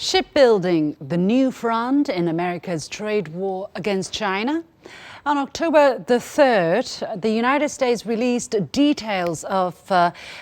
Shipbuilding, the new front in America's trade war against China. On October the 3rd, the United States released details of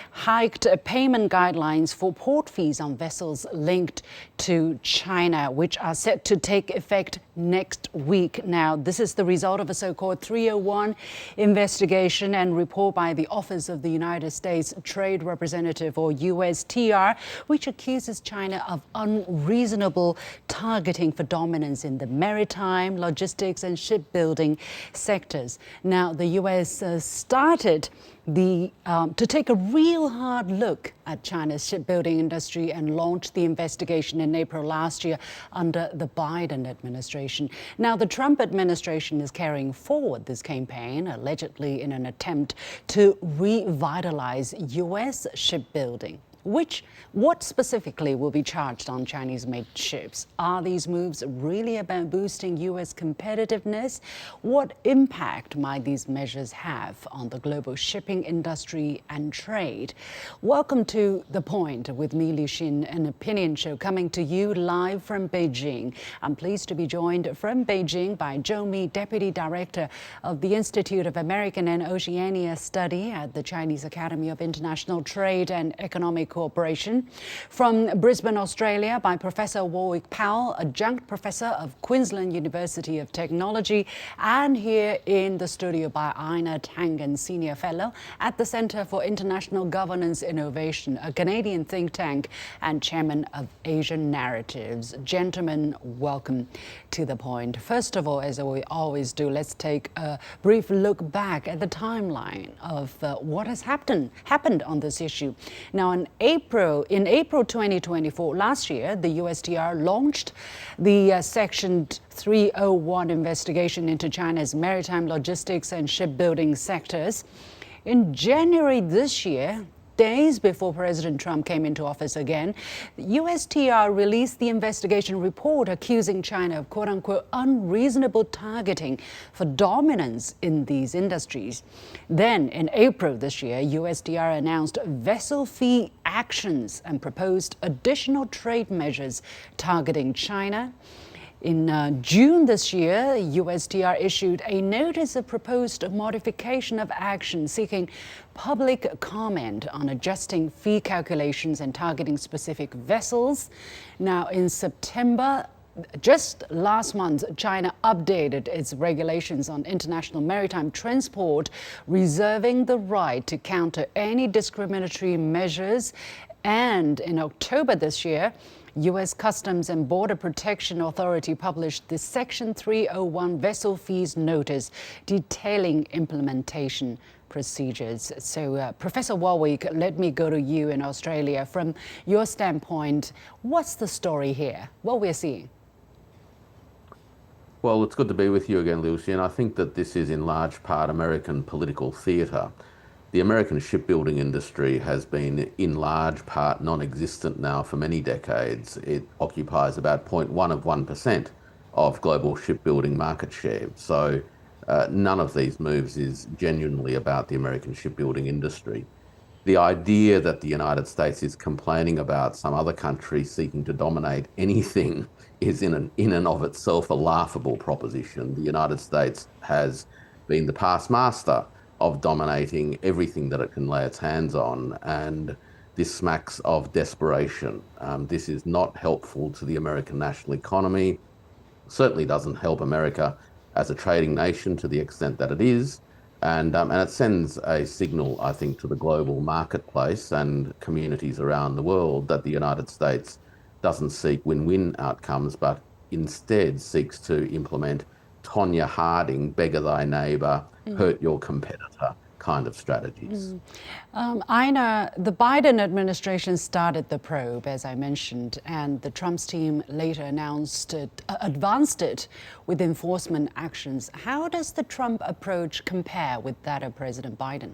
hiked payment guidelines for port fees on vessels linked to China, which are set to take effect next week. Now, this is the result of a so-called 301 investigation and report by the Office of the United States Trade Representative, or USTR, which accuses China of unreasonable targeting for dominance in the maritime, logistics and shipbuilding sectors. Now, the U.S. started to take a real hard look at China's shipbuilding industry and launched the investigation in April last year under the Biden administration. Now, the Trump administration is carrying forward this campaign, allegedly in an attempt to revitalize U.S. shipbuilding. What specifically will be charged on Chinese-made ships? Are these moves really about boosting U.S. competitiveness? What impact might these measures have on the global shipping industry and trade? Welcome to The Point with me, Liu Xin, an opinion show coming to you live from Beijing. I'm pleased to be joined from Beijing by Zhou Mi, Deputy Director of the Institute of American and Oceania Study at the Chinese Academy of International Trade and Economic Cooperation. From Brisbane, Australia, by Professor Warwick Powell, Adjunct Professor of Queensland University of Technology, and here in the studio by Ina Tangen, Senior Fellow at the Centre for International Governance Innovation, a Canadian think tank and Chairman of Asian Narratives. Gentlemen, welcome to The Point. First of all, as we always do, let's take a brief look back at the timeline of what has happened on this issue. Now, in April 2024, last year, the USTR launched the Section 301 investigation into China's maritime, logistics and shipbuilding sectors. In January this year, days before President Trump came into office again, the USTR released the investigation report accusing China of quote-unquote unreasonable targeting for dominance in these industries. Then, in April this year, USTR announced vessel fee actions and proposed additional trade measures targeting China. In June this year, USTR issued a notice of proposed modification of action seeking public comment on adjusting fee calculations and targeting specific vessels. Now, in September, just last month, China updated its regulations on international maritime transport, reserving the right to counter any discriminatory measures. And in October this year, U.S. Customs and Border Protection Authority published the Section 301 vessel fees notice detailing implementation procedures. So, Professor Warwick, let me go to you in Australia. From your standpoint, what's the story here? What we're seeing? Well, it's good to be with you again, Lucy, and I think that this is in large part American political theatre. The American shipbuilding industry has been in large part non-existent now for many decades. It occupies about 0.1% of global shipbuilding market share. So none of these moves is genuinely about the American shipbuilding industry. The idea that the United States is complaining about some other country seeking to dominate anything is in and of itself a laughable proposition. The United States has been the past master of dominating everything that it can lay its hands on, and this smacks of desperation. This is not helpful to the American national economy, certainly doesn't help America as a trading nation to the extent that it is, and it sends a signal, I think, to the global marketplace and communities around the world that the United States doesn't seek win-win outcomes, but instead seeks to implement Tonya Harding, beggar thy neighbour, hurt your competitor kind of strategies. Ina, the Biden administration started the probe, as I mentioned, and the Trump's team later advanced it with enforcement actions. How does the Trump approach compare with that of President Biden?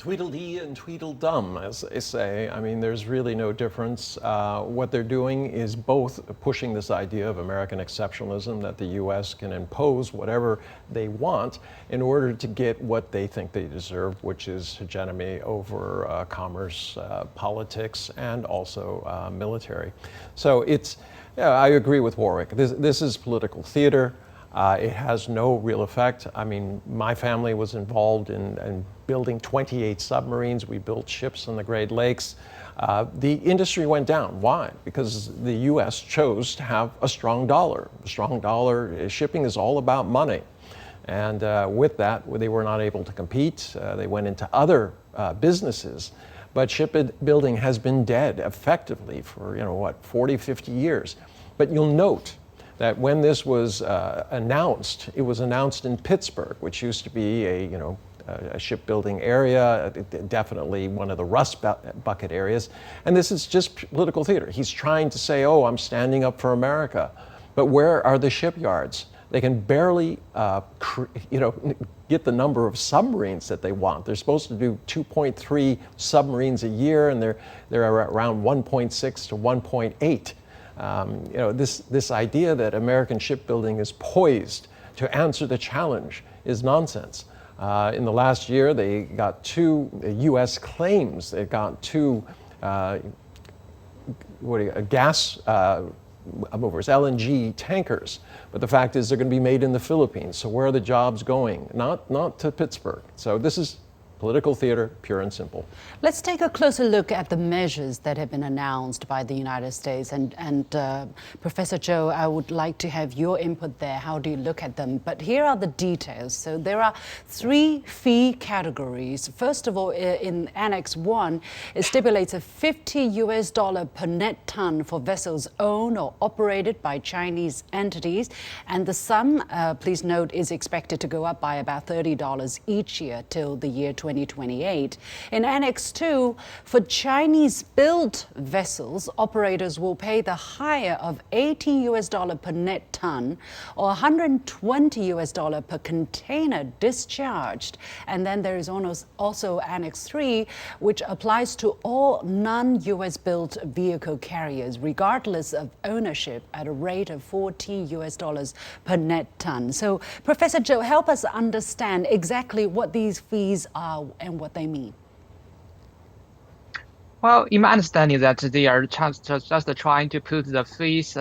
Tweedledee and Tweedledum, as they say. I mean, there's really no difference. What they're doing is both pushing this idea of American exceptionalism, that the U.S. can impose whatever they want in order to get what they think they deserve, which is hegemony over commerce, politics, and also military. So it's, yeah, I agree with Warwick. This is political theater. It has no real effect. I mean, my family was involved in building 28 submarines. We built ships in the Great Lakes. The industry went down. Why? Because the U.S. chose to have a strong dollar. A strong dollar, shipping is all about money. And with that, they were not able to compete. They went into other businesses. But shipbuilding has been dead effectively for, 40, 50 years. But you'll note that when this was announced, it was announced in Pittsburgh, which used to be a shipbuilding area, definitely one of the rust bucket areas. And this is just political theater. He's trying to say, oh, I'm standing up for America. But where are the shipyards? They can barely, get the number of submarines that they want. They're supposed to do 2.3 submarines a year, and they're around 1.6 to 1.8. This idea that American shipbuilding is poised to answer the challenge is nonsense. In the last year, they got 2 U.S. claims. They got 2 gas movers, LNG tankers. But the fact is, they're going to be made in the Philippines. So where are the jobs going? Not to Pittsburgh. So this is political theater, pure and simple. Let's take a closer look at the measures that have been announced by the United States. And Professor Zhou, I would like to have your input there. How do you look at them? But here are the details. So there are 3 fee categories. First of all, in Annex 1, it stipulates a $50 per net ton for vessels owned or operated by Chinese entities. And the sum, please note, is expected to go up by about $30 each year till the year 2028. In Annex 2, for Chinese-built vessels, operators will pay the higher of $80 per net ton or $120 per container discharged. And then there is also Annex 3, which applies to all non-US built vehicle carriers, regardless of ownership, at a rate of $40 per net ton. So, Professor Zhou, help us understand exactly what these fees are and what they mean. Well, in my understanding that they are just trying to put the fees,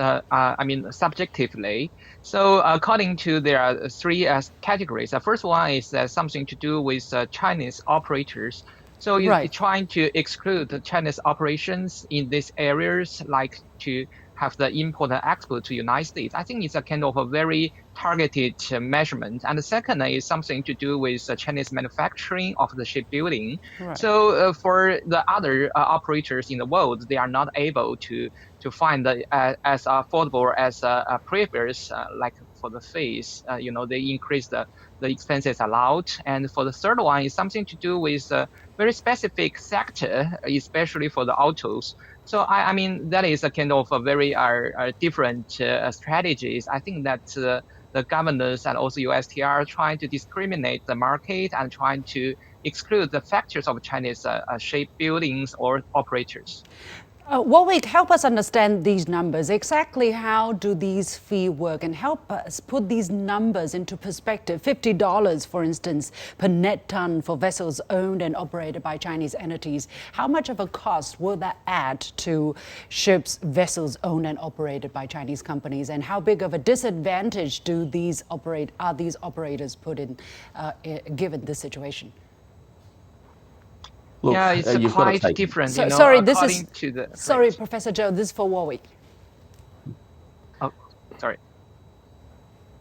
subjectively. So according to there are 3 categories. The first one is something to do with Chinese operators. So you're trying to exclude the Chinese operations in these areas, like to have the import and export to United States. I think it's a kind of a very targeted measurement. And the second is something to do with Chinese manufacturing of the shipbuilding. Right. So for the other operators in the world, they are not able to find as affordable as previous, like for the fees. They increase the expenses allowed. And for the third one is something to do with a very specific sector, especially for the autos. So I mean that is a kind of a very different strategies. I think that the governors and also USTR are trying to discriminate the market and trying to exclude the factors of Chinese shipbuildings or operators. Warwick, help us understand these numbers. Exactly how do these fees work, and help us put these numbers into perspective. $50, for instance, per net ton for vessels owned and operated by Chinese entities. How much of a cost will that add to vessels owned and operated by Chinese companies? And how big of a disadvantage are these operators put in, given this situation? Look, yeah, it's quite different. Sorry, Professor Zhou, this is for Warwick. Oh, sorry.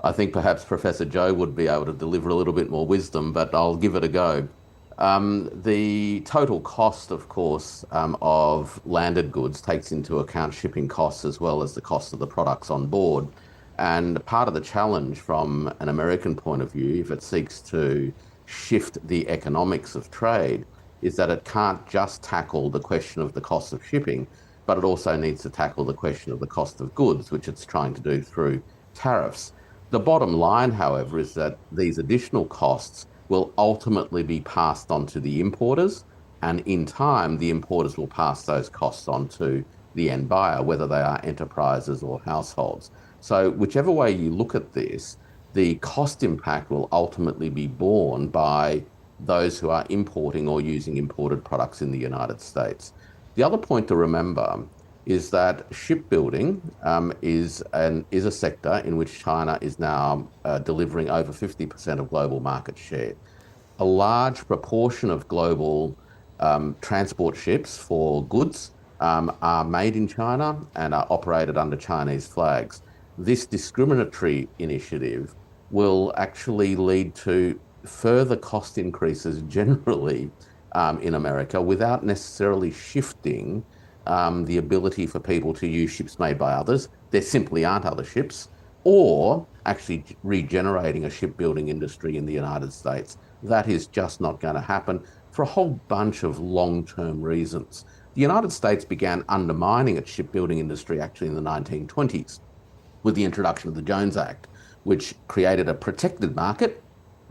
I think perhaps Professor Zhou would be able to deliver a little bit more wisdom, but I'll give it a go. The total cost, of course, of landed goods takes into account shipping costs as well as the cost of the products on board. And part of the challenge from an American point of view, if it seeks to shift the economics of trade, is that it can't just tackle the question of the cost of shipping, but it also needs to tackle the question of the cost of goods, which it's trying to do through tariffs. The bottom line, however, is that these additional costs will ultimately be passed on to the importers. And in time, the importers will pass those costs on to the end buyer, whether they are enterprises or households. So, whichever way you look at this, the cost impact will ultimately be borne by those who are importing or using imported products in the United States. The other point to remember is that shipbuilding is a sector in which China is now delivering over 50% of global market share. A large proportion of global transport ships for goods are made in China and are operated under Chinese flags. This discriminatory initiative will actually lead to further cost increases generally in America without necessarily shifting the ability for people to use ships made by others. There simply aren't other ships, or actually regenerating a shipbuilding industry in the United States. That is just not going to happen for a whole bunch of long-term reasons. The United States began undermining its shipbuilding industry actually in the 1920s with the introduction of the Jones Act, which created a protected market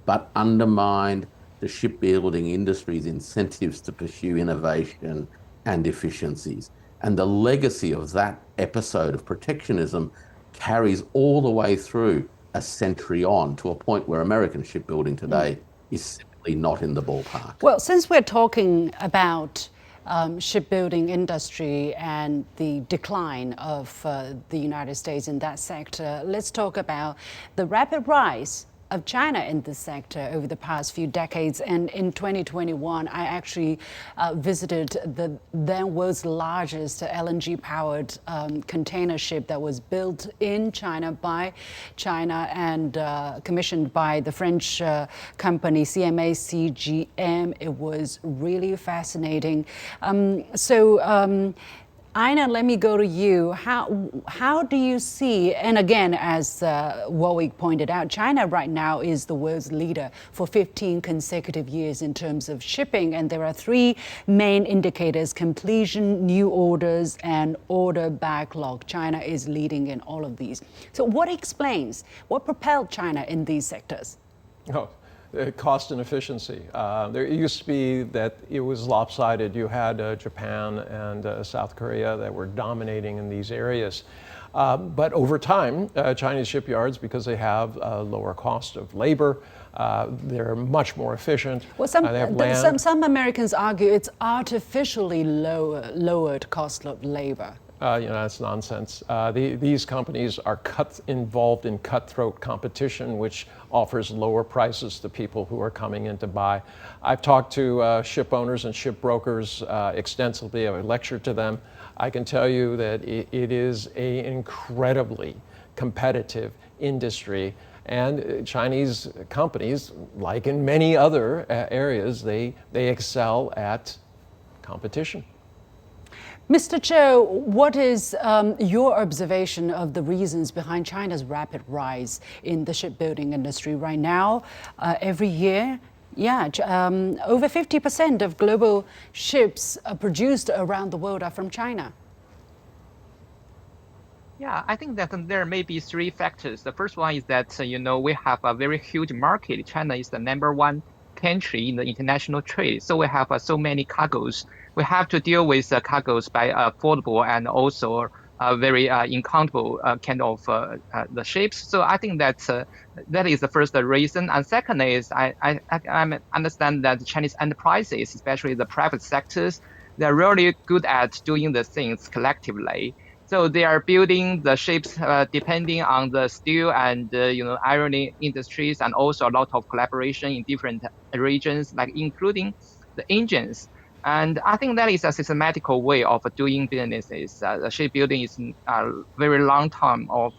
but undermined the shipbuilding industry's incentives to pursue innovation and efficiencies. And the legacy of that episode of protectionism carries all the way through a century on to a point where American shipbuilding today is simply not in the ballpark. Well, since we're talking about shipbuilding industry and the decline of the United States in that sector, let's talk about the rapid rise of China in this sector over the past few decades. And in 2021, I actually visited the then world's largest LNG-powered container ship that was built in China by China and commissioned by the French company CMA CGM. It was really fascinating. Ina, let me go to you. How do you see, and again, as Warwick pointed out, China right now is the world's leader for 15 consecutive years in terms of shipping, and there are three main indicators: completion, new orders, and order backlog. China is leading in all of these. So what propelled China in these sectors? Cost and efficiency. There used to be that it was lopsided. You had Japan and South Korea that were dominating in these areas. But over time, Chinese shipyards, because they have a lower cost of labor, they're much more efficient. Well, some Americans argue it's artificially lowered cost of labor. That's nonsense. These companies are involved in cutthroat competition, which offers lower prices to people who are coming in to buy. I've talked to ship owners and ship brokers extensively. I've lectured to them. I can tell you that it is an incredibly competitive industry. And Chinese companies, like in many other areas, they excel at competition. Mr. Cho, what is your observation of the reasons behind China's rapid rise in the shipbuilding industry right now? Every year, over 50% of global ships produced around the world are from China. Yeah, I think that there may be three factors. The first one is that, we have a very huge market. China is the number one country in the international trade. So we have so many cargoes. We have to deal with cargoes by affordable and also very incountable kind of the ships. So I think that is the first reason. And second is I understand that Chinese enterprises, especially the private sectors, they're really good at doing the things collectively. So they are building the ships depending on the steel and iron industries, and also a lot of collaboration in different regions, like including the engines. And I think that is a systematical way of doing businesses. The shipbuilding is a very long time of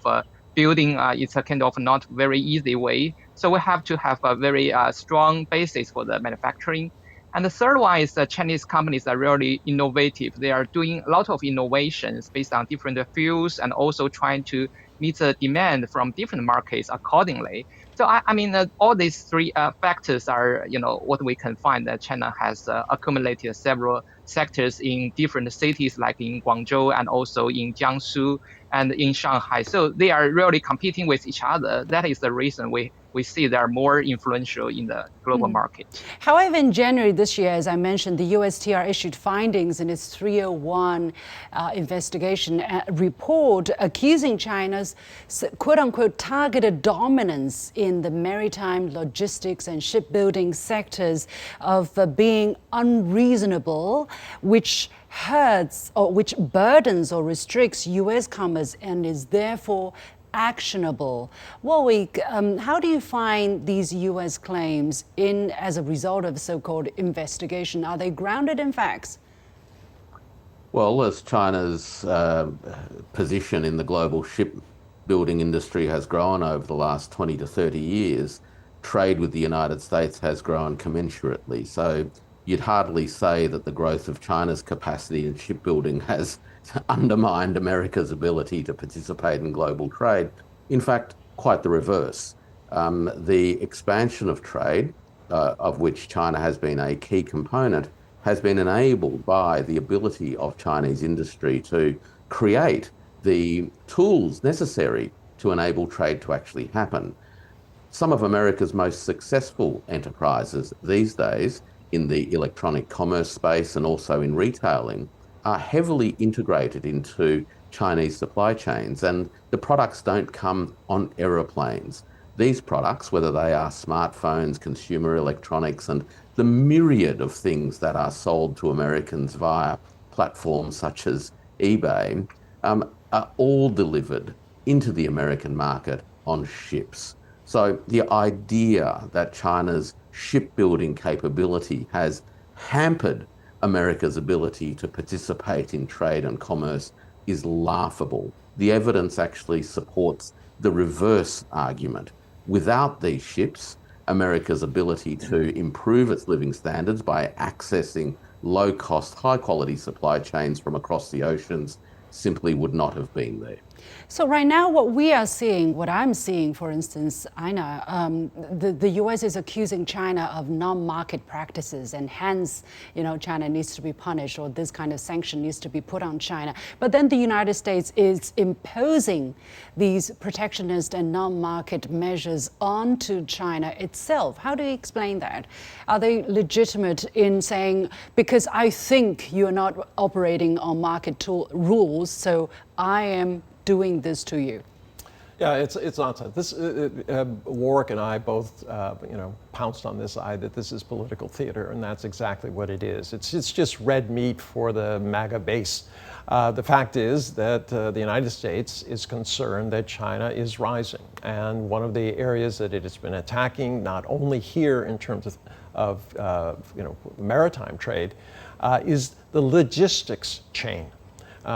building. It's a kind of not very easy way. So we have to have a very strong basis for the manufacturing. And the third one is that Chinese companies are really innovative. They are doing a lot of innovations based on different fields and also trying to meet the demand from different markets accordingly. So I mean, all these three factors are, what we can find that China has accumulated several sectors in different cities, like in Guangzhou and also in Jiangsu and in Shanghai. So they are really competing with each other. That is the reason we we see they are more influential in the global market. However, in January this year, as I mentioned, the USTR issued findings in its 301 investigation report accusing China's quote-unquote targeted dominance in the maritime, logistics and shipbuilding sectors of being unreasonable, which hurts or which burdens or restricts U.S. commerce and is therefore actionable. Warwick, how do you find these U.S. claims as a result of the so-called investigation? Are they grounded in facts? Well, as China's position in the global shipbuilding industry has grown over the last 20 to 30 years, trade with the United States has grown commensurately. So you'd hardly say that the growth of China's capacity in shipbuilding has undermined America's ability to participate in global trade. In fact, quite the reverse. The expansion of trade, of which China has been a key component, has been enabled by the ability of Chinese industry to create the tools necessary to enable trade to actually happen. Some of America's most successful enterprises these days in the electronic commerce space and also in retailing are heavily integrated into Chinese supply chains, and the products don't come on aeroplanes. These products, whether they are smartphones, consumer electronics, and the myriad of things that are sold to Americans via platforms such as eBay, are all delivered into the American market on ships. So the idea that China's shipbuilding capability has hampered America's ability to participate in trade and commerce is laughable. The evidence actually supports the reverse argument. Without these ships, America's ability to improve its living standards by accessing low-cost, high-quality supply chains from across the oceans simply would not have been there. So right now, what I'm seeing, for instance, Aina, the U.S. is accusing China of non-market practices, and hence, China needs to be punished, or this kind of sanction needs to be put on China. But then the United States is imposing these protectionist and non-market measures onto China itself. How do you explain that? Are they legitimate in saying, because I think you're not operating on market rules, so I am doing this to you? Yeah, it's nonsense. This Warwick and I both, pounced on this side that this is political theater, and that's exactly what it is. It's just red meat for the MAGA base. The fact is that the United States is concerned that China is rising, and one of the areas that it has been attacking, not only here in terms of maritime trade, is the logistics chain.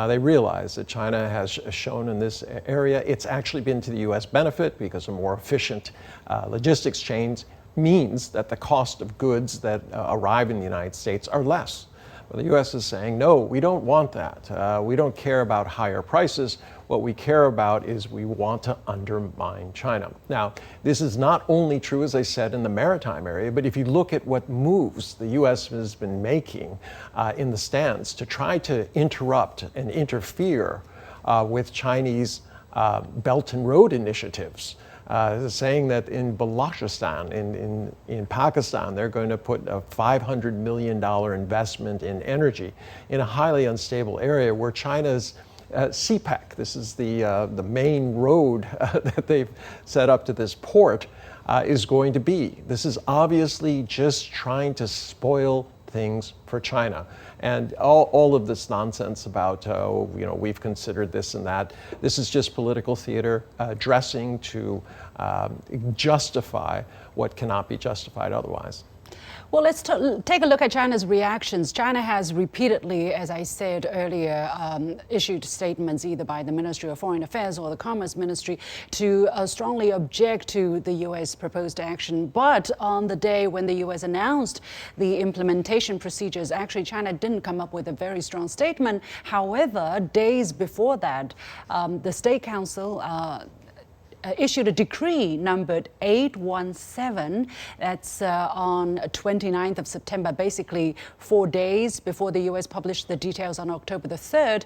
They realize that China has shown in this area, it's actually been to the U.S. benefit because a more efficient logistics chains means that the cost of goods that arrive in the United States are less. Well, the U.S. is saying, no, we don't want that. We don't care about higher prices. What we care about is we want to undermine China. Now, this is not only true, as I said, in the maritime area, but if you look at what moves the U.S. has been making in the stance to try to interrupt and interfere with Chinese Belt and Road initiatives, saying that in Balochistan, in Pakistan, they're going to put a $500 million investment in energy in a highly unstable area where China's CPEC, this is the main road that they've set up to this port, is going to be. This is obviously just trying to spoil things for China. And all of this nonsense about, we've considered this and that, this is just political theater, dressing to justify what cannot be justified otherwise. Well, let's take a look at China's reactions. China has repeatedly, as I said earlier, issued statements either by the Ministry of Foreign Affairs or the Commerce Ministry to strongly object to the U.S. proposed action. But on the day when the U.S. announced the implementation procedures, actually China didn't come up with a very strong statement. However, days before that, the State Council issued a decree numbered 817. That's on 29th of September, basically 4 days before the U.S. published the details on October the 3rd.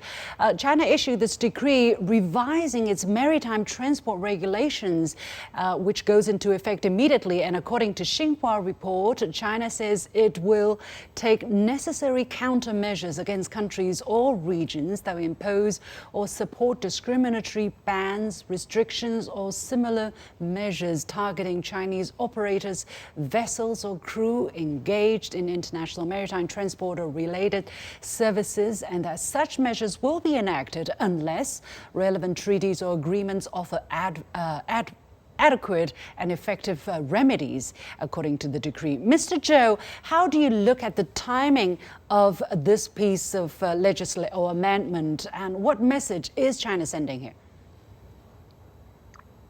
China issued this decree revising its maritime transport regulations, which goes into effect immediately. And according to Xinhua report, China says it will take necessary countermeasures against countries or regions that impose or support discriminatory bans, restrictions, or similar measures targeting Chinese operators, vessels, or crew engaged in international maritime transport or related services, and that such measures will be enacted unless relevant treaties or agreements offer adequate and effective remedies, according to the decree. Mr. Zhou, how do you look at the timing of this piece of legislation or amendment, and what message is China sending here?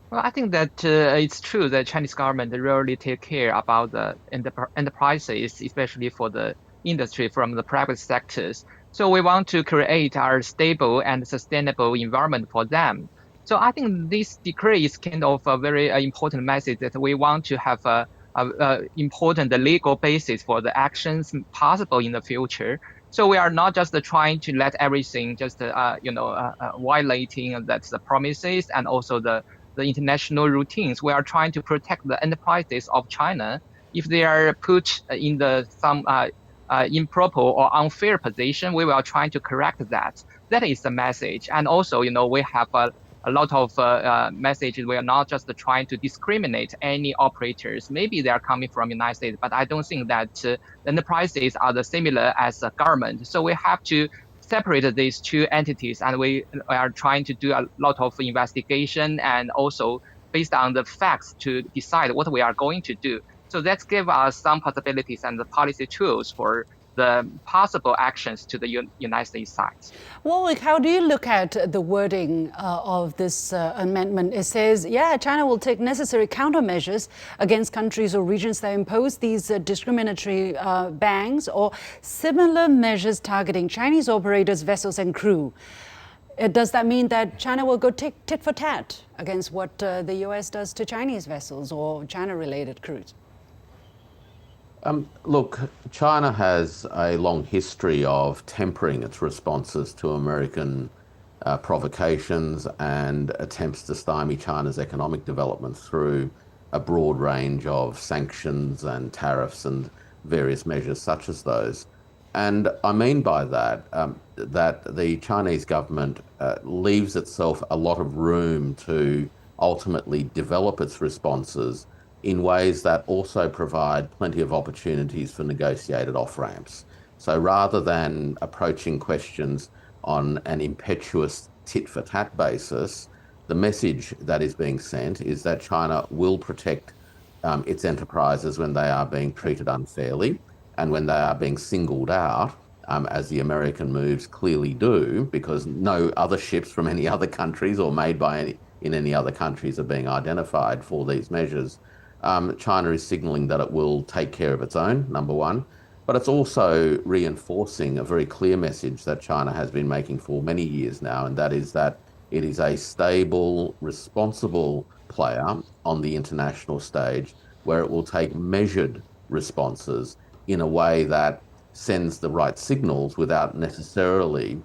Well, I think that it's true that Chinese government really take care about the enterprises, especially for the industry from the private sectors. So we want to create a stable and sustainable environment for them. So I think this decree is kind of a very important message that we want to have a important legal basis for the actions possible in the future. So we are not just trying to let everything just violating that's the promises and also the international routines. We are trying to protect the enterprises of China. If they are put in some improper or unfair position, we will try to correct that. That is the message. And also, we have a lot of messages. We are not just trying to discriminate any operators. Maybe they are coming from United States, but I don't think that enterprises are the similar as the government. So we have to separate these two entities, and we are trying to do a lot of investigation and also based on the facts to decide what we are going to do. So that gives us some possibilities and the policy tools for the possible actions to the United States side. Well, how do you look at the wording of this amendment? It says, China will take necessary countermeasures against countries or regions that impose these discriminatory bans or similar measures targeting Chinese operators, vessels, and crew. Does that mean that China will go tit for tat against what the U.S. does to Chinese vessels or China-related crews? Look, China has a long history of tempering its responses to American provocations and attempts to stymie China's economic development through a broad range of sanctions and tariffs and various measures such as those. And I mean by that, that the Chinese government leaves itself a lot of room to ultimately develop its responses in ways that also provide plenty of opportunities for negotiated off-ramps. So rather than approaching questions on an impetuous tit-for-tat basis, the message that is being sent is that China will protect its enterprises when they are being treated unfairly and when they are being singled out, as the American moves clearly do, because no other ships from any other countries or made in any other countries are being identified for these measures. China is signaling that it will take care of its own, number one, but it's also reinforcing a very clear message that China has been making for many years now, and that is that it is a stable, responsible player on the international stage where it will take measured responses in a way that sends the right signals without necessarily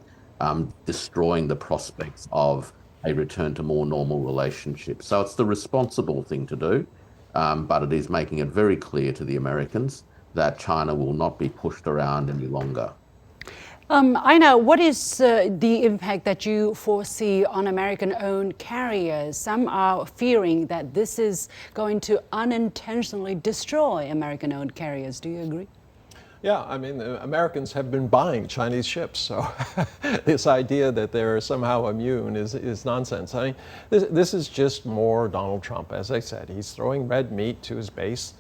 destroying the prospects of a return to more normal relationships. So it's the responsible thing to do. But it is making it very clear to the Americans that China will not be pushed around any longer. Aina, what is the impact that you foresee on American-owned carriers? Some are fearing that this is going to unintentionally destroy American-owned carriers. Do you agree? Yeah, I mean, the Americans have been buying Chinese ships, so this idea that they're somehow immune is nonsense. I mean, this is just more Donald Trump. As I said, he's throwing red meat to his base.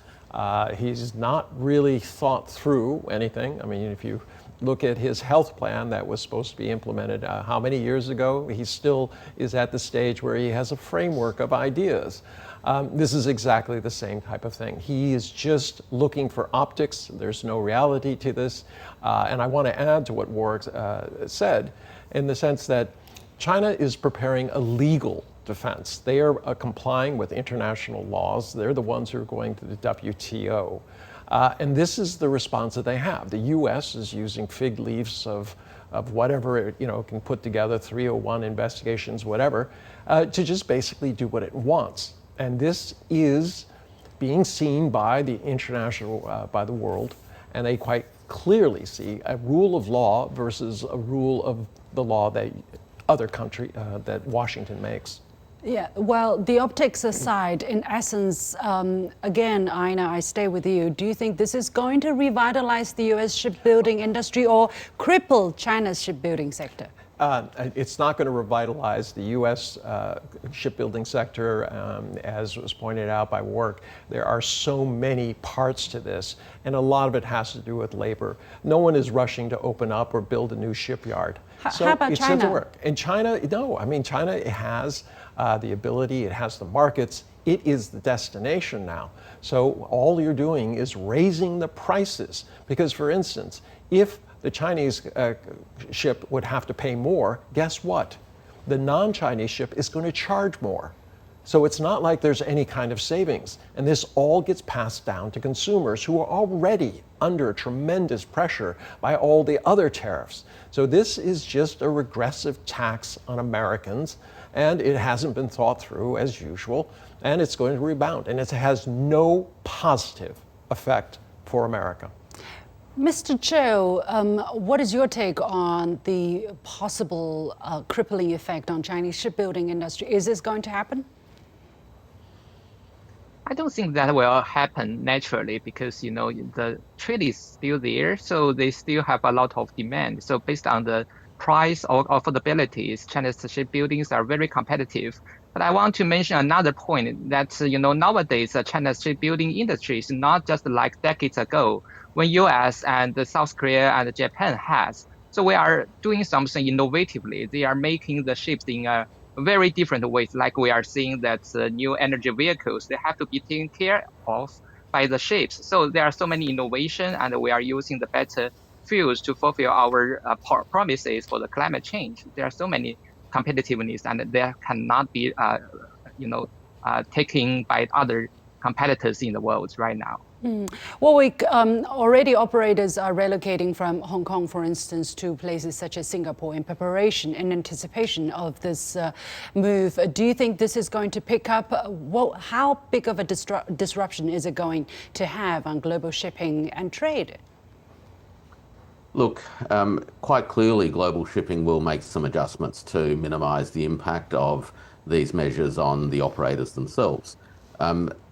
He's not really thought through anything. I mean, if you look at his health plan that was supposed to be implemented how many years ago, he still is at the stage where he has a framework of ideas. This is exactly the same type of thing. He is just looking for optics. There's no reality to this. And I want to add to what Warwick said in the sense that China is preparing a legal defense. They are complying with international laws. They're the ones who are going to the WTO. And this is the response that they have. The U.S. is using fig leaves of whatever it can put together, 301 investigations, whatever, to just basically do what it wants. And this is being seen by the international, by the world, and they quite clearly see a rule of law versus a rule of the law that other country, that Washington makes. Yeah, well, the optics aside, in essence, again, Ina, I stay with you. Do you think this is going to revitalize the U.S. shipbuilding industry or cripple China's shipbuilding sector? It's not going to revitalize the U.S. Shipbuilding sector, as was pointed out by Work. There are so many parts to this, and a lot of it has to do with labor. No one is rushing to open up or build a new shipyard. So how about China? Work. And China, no, I mean, China has the ability, it has the markets, it is the destination now. So all you're doing is raising the prices. Because, for instance, if the Chinese ship would have to pay more, guess what? The non-Chinese ship is going to charge more. So it's not like there's any kind of savings. And this all gets passed down to consumers who are already under tremendous pressure by all the other tariffs. So this is just a regressive tax on Americans, and it hasn't been thought through as usual, and it's going to rebound. And it has no positive effect for America. Mr. Cho, what is your take on the possible crippling effect on Chinese shipbuilding industry? Is this going to happen? I don't think that will happen naturally because the trade is still there, so they still have a lot of demand. So based on the price or affordabilities, China's shipbuildings are very competitive. But I want to mention another point that nowadays China's shipbuilding industry is not just like decades ago when U.S. and South Korea and Japan has. So we are doing something innovatively. They are making the ships in a very different ways. Like we are seeing that new energy vehicles, they have to be taken care of by the ships. So there are so many innovation, and we are using the better fuels to fulfill our promises for the climate change. There are so many competitiveness, and they cannot be taken by other competitors in the world right now. Well, already operators are relocating from Hong Kong, for instance, to places such as Singapore in preparation, in anticipation of this move. Do you think this is going to pick up? How big of a disruption is it going to have on global shipping and trade? Look, quite clearly global shipping will make some adjustments to minimise the impact of these measures on the operators themselves.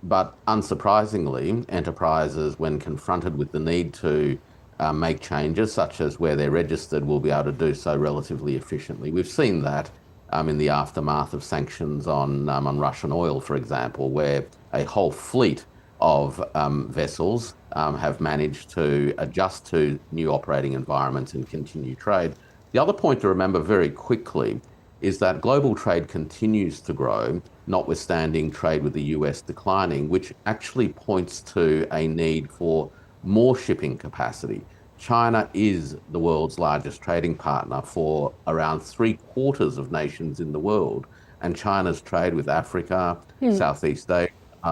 But unsurprisingly, enterprises, when confronted with the need to make changes, such as where they're registered, will be able to do so relatively efficiently. We've seen that in the aftermath of sanctions on Russian oil, for example, where a whole fleet of vessels have managed to adjust to new operating environments and continue trade. The other point to remember very quickly is that global trade continues to grow, notwithstanding trade with the US declining, which actually points to a need for more shipping capacity. China is the world's largest trading partner for around 3/4 of nations in the world, and China's trade with Africa, Southeast Asia,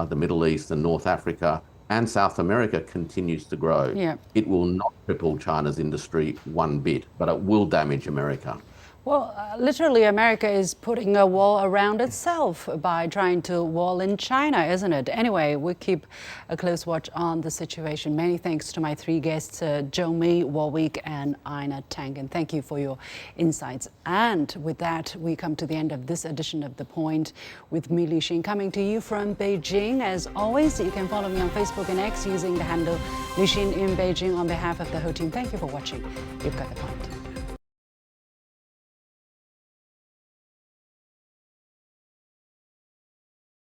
the Middle East and North Africa and South America continues to grow. Yeah. It will not cripple China's industry one bit, but it will damage America. Well, literally, America is putting a wall around itself by trying to wall in China, isn't it? Anyway, we keep a close watch on the situation. Many thanks to my three guests, Zhongmei, Warwick, and Ina Tang. And thank you for your insights. And with that, we come to the end of this edition of The Point with me, Li Xin, coming to you from Beijing. As always, you can follow me on Facebook and X using the handle Li Xin in Beijing. On behalf of the whole team, thank you for watching. You've got The Point.